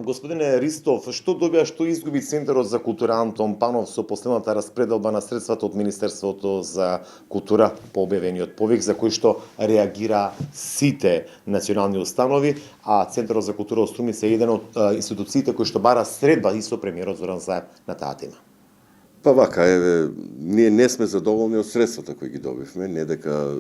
Господине Ристов, што добија, што изгуби Центарот за култура Антон Панов со последната распределба на средствата од Министерството за култура по објавениот повик, за кој што реагира сите национални установи, а Центарот за култура од Струмица е еден од институциите кои што бара средба и со премиерот Зоран Заев на таа тема? Па вака, ние не сме задоволни од средствата кои ги добивме, не дека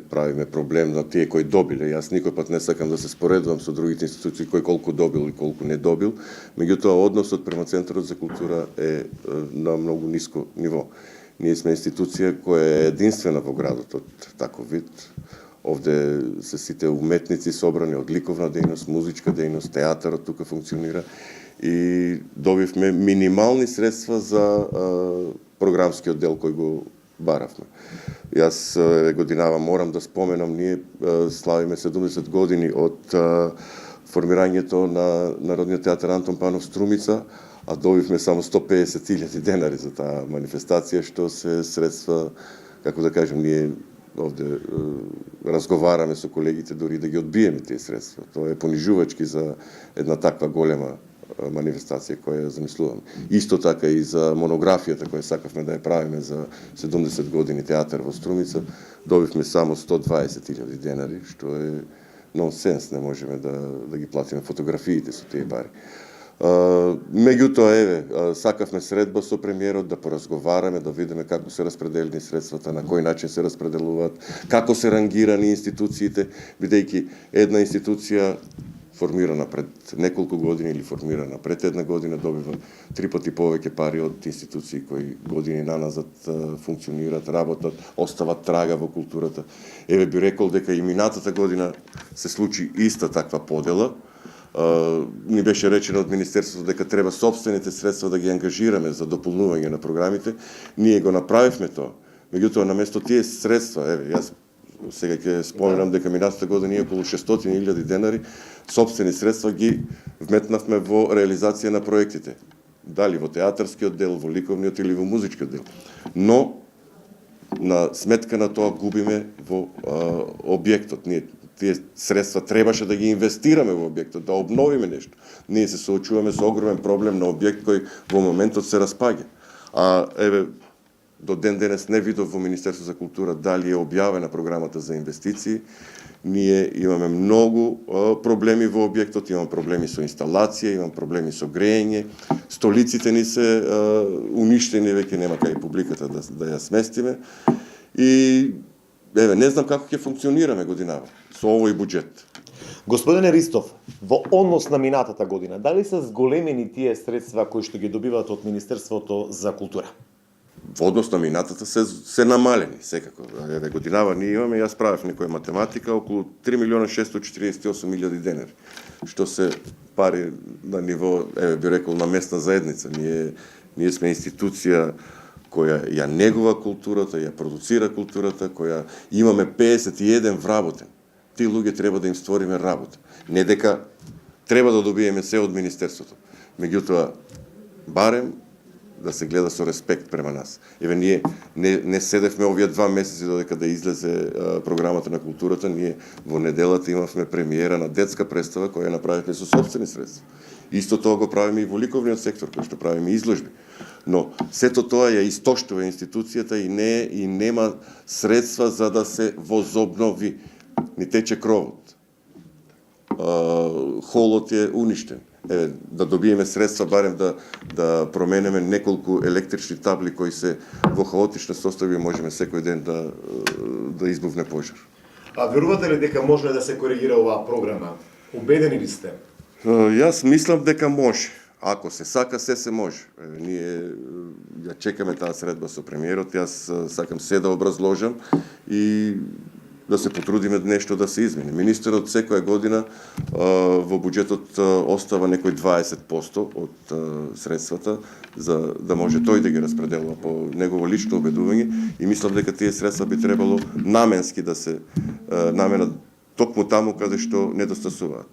правиме проблем на тие кои добиле. Јас никој пат не сакам да се споредувам со другите институции кој колку добил и колку не добил, меѓутоа односот према Центарот за култура е на многу ниско ниво. Ние сме институција која е единствена во градот од таков вид. Овде се сите уметници собрани од ликовна дејност, музичка дејност, театарот тука функционира и добивме минимални средства за програмскиот дел кој го баравме. Јас годинава морам да споменам, ние славиме 70 години од формирањето на Народниот театар Антон Панов Струмица, а добивме само 150.000 денари за таа манифестација, што се средства, како да кажем, ние овде разговараме со колегите дори да ги одбиеме тие средства. Тоа е понижувачки за една таква голема манифестација која ја замислуваме. Исто така и за монографијата која сакавме да ја правиме за 70 години театар во Струмица, добивме само 120.000 денари, што е нонсенс, не можеме да ги платиме фотографиите со тие пари. Меѓутоа, сакавме средба со премиерот да поразговараме, да видиме како се распределени средствата, на кој начин се распределуваат, како се рангирани институциите, бидејќи една институција формирана пред неколку години или формирана пред една година добива 3 пати повеќе пари од институции кои години наназад функционират, работат, остават трага во културата. Би рекол дека и минатата година се случи иста таква подела. Ни беше речено од Министерството дека треба собствените средства да ги ангажираме за дополнување на програмите. Ние го направивме тоа. Меѓутоа, наместо тие средства, јас сега ќе споменам дека минатата година ние околу 600.000 денари собствени средства ги вметнавме во реализација на проектите. Дали во театарскиот дел, во ликовниот или во музичкиот дел. Но на сметка на тоа губиме во објектот. Ние тие средства требаше да ги инвестираме во објектот, да обновиме нешто. Ние се соочуваме со огромен проблем на објект кој во моментот се распаѓа. До ден денес не видов во Министерство за култура дали е објавена програмата за инвестиции. Ние имаме многу проблеми во објектот, имаме проблеми со инсталација, имаме проблеми со грејење. Столиците ни се уништени, веќе нема кај публиката да ја сместиме. И не знам како ќе функционираме годинава со овој буџет. Господине Ристов, во однос на минатата година, дали се зголемени тие средства кои што ги добиваат од Министерството за култура? Во однос на минатата се намалени, секако. Годинава ние имаме, јас правев некоја математика, околу 3.648.000 денари, што се пари на ниво, би рекол, на местна заедница. Ние сме институција која ја негува културата, ја продуцира културата, која имаме 51 вработен. Тие луѓе треба да им створиме работа. Не дека треба да добиеме се од Министерството. Меѓутоа, барем да се гледа со респект према нас. Ние не седевме овие 2 месеци додека да излезе програмата на културата, ние во неделата имавме премиера на детска представа која направивме со собствени средства. Исто тоа го правиме и во ликовниот сектор, кој што правиме изложби. Но сето тоа ја истоштува институцијата и нема средства за да се возобнови. Ни тече кровот. Холот е уништен. Да добиеме средства барем да променеме неколку електрични табли кои се во хаотична состојба, можеме секој ден да избувне пожар. А верувате ли дека може да се коригира оваа програма? Убедени ли сте? Јас мислам дека може. Ако се сака, се може. Ние ја чекаме таа средба со премиерот, јас сакам се да образложам и да се потрудиме нешто да се измени. Министерот секоја година во буџетот остава некој 20% од средствата за да може тој да ги распределува по негово лично убедување и мислам дека тие средства би требало наменски да се наменат токму таму каде што недостасуваат.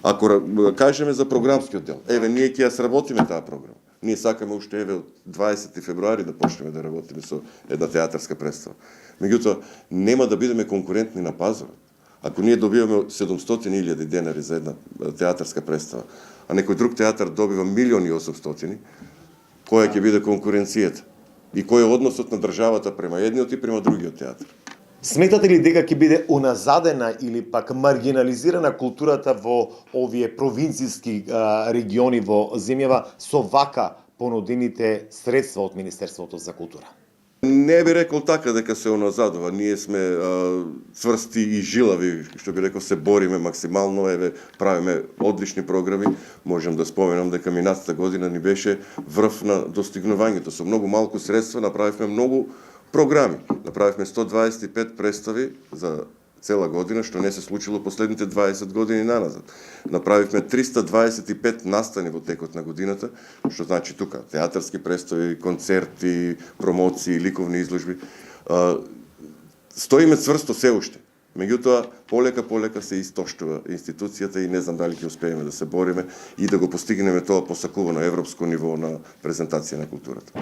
Ако кажеме за програмскиот дел, ние ќе ја сработиме таа програма. Ние сакаме уште од 20 февруари да почнеме да работиме со една театарска представа. Меѓутоа, нема да бидеме конкурентни на пазарот. Ако ние добиваме 700.000 денари за една театарска представа, а некој друг театар добива 1.800.000, која ќе биде конкуренцијата? И кој е односот на државата према едниот и према другиот театар? Сметате ли дека ќе биде уназадена или пак маргинализирана културата во овие провинцијски региони во земјава со вака понудените средства од Министерството за култура? Не би рекол така дека се уназадува. Ние сме цврсти и жилави, што би рекол, се бориме максимално, правиме одлични програми. Можам да споменам дека минатата година ни беше врв на достигнувањето. Со многу малку средства направивме многу програми. Направивме 125 представи за цела година, што не се случило последните 20 години наназад. Направивме 325 настани во текот на годината, што значи тука театарски представи, концерти, промоции, ликовни изложби. Стоиме цврсто се уште. Меѓутоа, полека се истоштува институцијата и не знам дали ќе успееме да се бориме и да го постигнеме тоа посакувано европско ниво на презентација на културата.